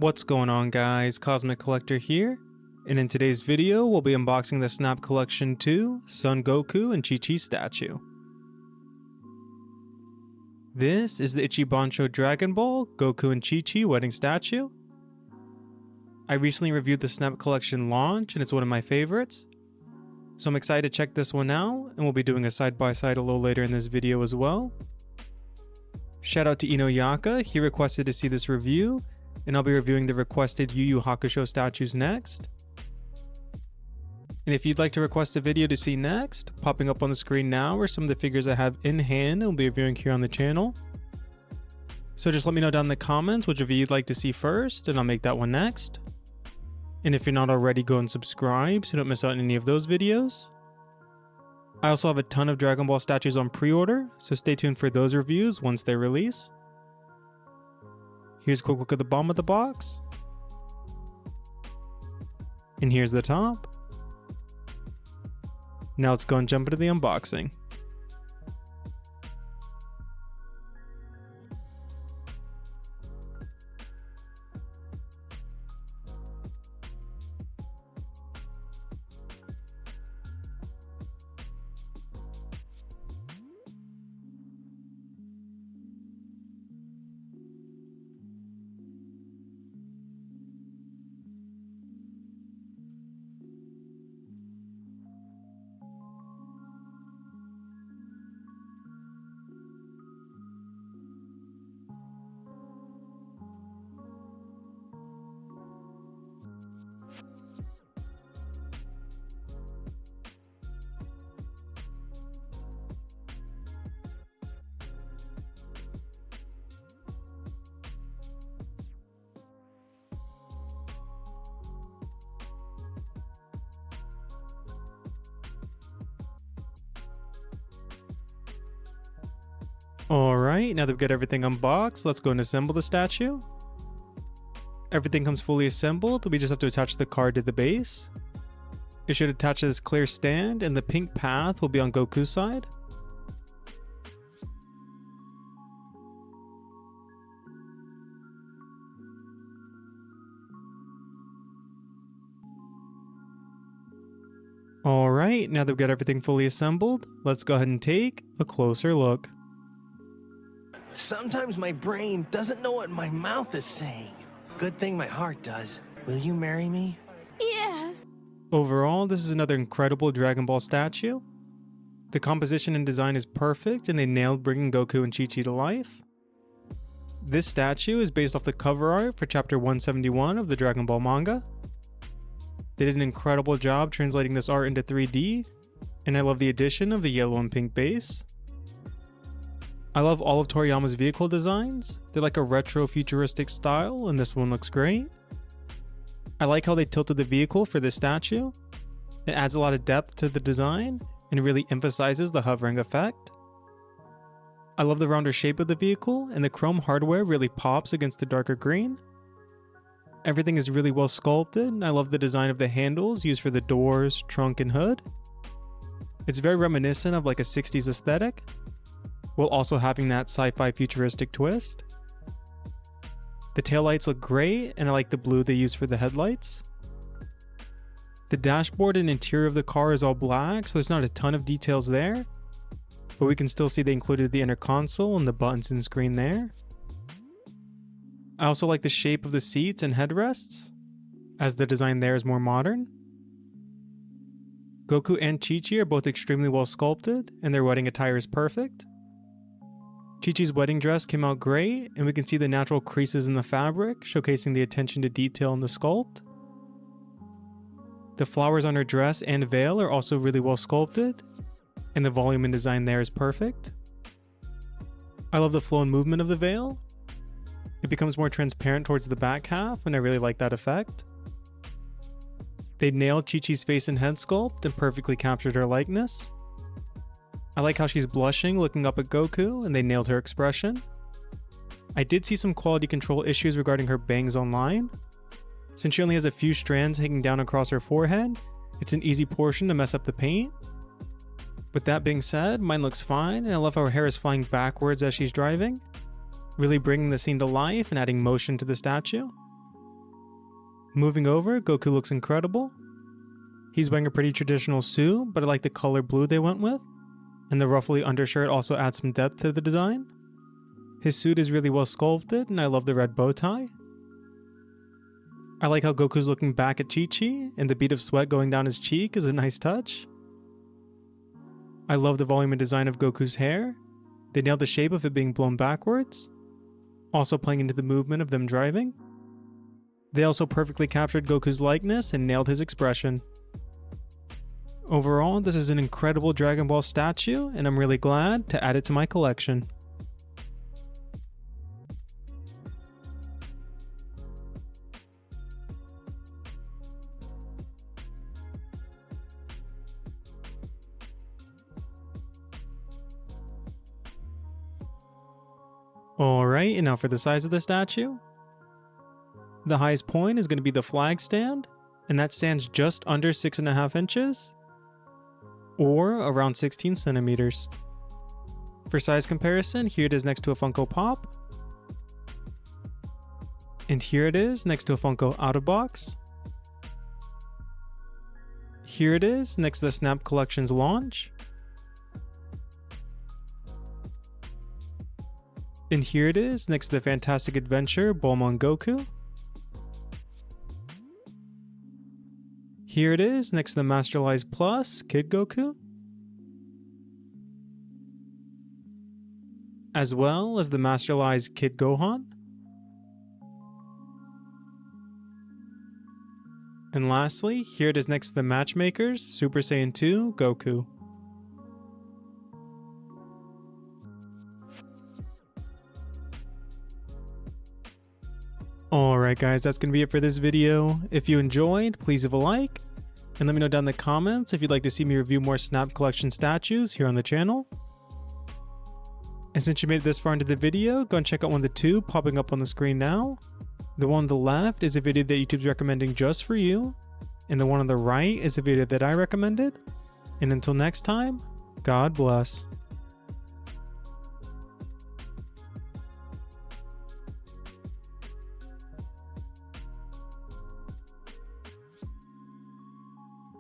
What's going on guys, Cosmic Collector here, and in today's video we'll be unboxing the Snap Collection 2 Son Goku and Chichi statue. This is the Ichibansho Dragon Ball Goku and Chichi wedding statue. I recently reviewed the Snap Collection launch and it's one of my favorites, so I'm excited to check this one out, and we'll be doing a side-by-side a little later in this video as well. Shout out to Inoyaka, he requested to see this review, and I'll be reviewing the requested Yu Yu Hakusho statues next. And if you'd like to request a video to see next, popping up on the screen now are some of the figures I have in hand and will be reviewing here on the channel. So just let me know down in the comments which review you'd like to see first, and I'll make that one next. And if you're not already, go and subscribe so you don't miss out on any of those videos. I also have a ton of Dragon Ball statues on pre-order, so stay tuned for those reviews once they release. Here's a quick look at the bottom of the box. And here's the top. Now let's go and jump into the unboxing. Alright, now that we've got everything unboxed, let's go and assemble the statue. Everything comes fully assembled, we just have to attach the card to the base. It should attach to this clear stand, and the pink path will be on Goku's side. Alright, now that we've got everything fully assembled, let's go ahead and take a closer look. Sometimes my brain doesn't know what my mouth is saying. Good thing my heart does. Will you marry me? Yes. Overall, this is another incredible Dragon Ball statue. The composition and design is perfect, and they nailed bringing Goku and Chichi to life. This statue is based off the cover art for chapter 171 of the Dragon Ball manga. They did an incredible job translating this art into 3D, and I love the addition of the yellow and pink base. I love all of Toriyama's vehicle designs. They're like a retro futuristic style, and this one looks great. I like how they tilted the vehicle for this statue. It adds a lot of depth to the design and really emphasizes the hovering effect. I love the rounder shape of the vehicle, and the chrome hardware really pops against the darker green. Everything is really well sculpted, and I love the design of the handles used for the doors, trunk, and hood. It's very reminiscent of like a 60s aesthetic, while also having that sci-fi futuristic twist. The taillights look great, and I like the blue they use for the headlights. The dashboard and interior of the car is all black, so there's not a ton of details there, but we can still see they included the inner console and the buttons and screen there. I also like the shape of the seats and headrests, as the design there is more modern. Goku and Chichi are both extremely well sculpted, and their wedding attire is perfect. Chichi's wedding dress came out great, and we can see the natural creases in the fabric, showcasing the attention to detail in the sculpt. The flowers on her dress and veil are also really well sculpted, and the volume and design there is perfect. I love the flow and movement of the veil. It becomes more transparent towards the back half, and I really like that effect. They nailed Chichi's face and head sculpt and perfectly captured her likeness. I like how she's blushing looking up at Goku, and they nailed her expression. I did see some quality control issues regarding her bangs online. Since she only has a few strands hanging down across her forehead, it's an easy portion to mess up the paint. With that being said, mine looks fine, and I love how her hair is flying backwards as she's driving, really bringing the scene to life and adding motion to the statue. Moving over, Goku looks incredible. He's wearing a pretty traditional suit, but I like the color blue they went with. And the ruffly undershirt also adds some depth to the design. His suit is really well sculpted, and I love the red bow tie. I like how Goku's looking back at Chichi, and the bead of sweat going down his cheek is a nice touch. I love the volume and design of Goku's hair. They nailed the shape of it being blown backwards, also playing into the movement of them driving. They also perfectly captured Goku's likeness and nailed his expression. Overall, this is an incredible Dragon Ball statue, and I'm really glad to add it to my collection. Alright, and now for the size of the statue. The highest point is going to be the flag stand, and that stands just under 6.5 inches, or around 16 centimeters. For size comparison, here it is next to a Funko Pop, and here it is next to a Funko Out of Box. Here it is next to the Snap Collection's launch. And here it is next to the Fantastic Adventure Bulma and Goku. Here it is next to the Masterlize Plus Kid Goku. As well as the Masterlize Kid Gohan. And lastly, here it is next to the Matchmakers Super Saiyan 2 Goku. Alright guys, that's going to be it for this video. If you enjoyed, please leave a like, and let me know down in the comments if you'd like to see me review more Snap Collection statues here on the channel. And since you made it this far into the video, go and check out one of the two popping up on the screen now. The one on the left is a video that YouTube's recommending just for you, and the one on the right is a video that I recommended. And until next time, God bless.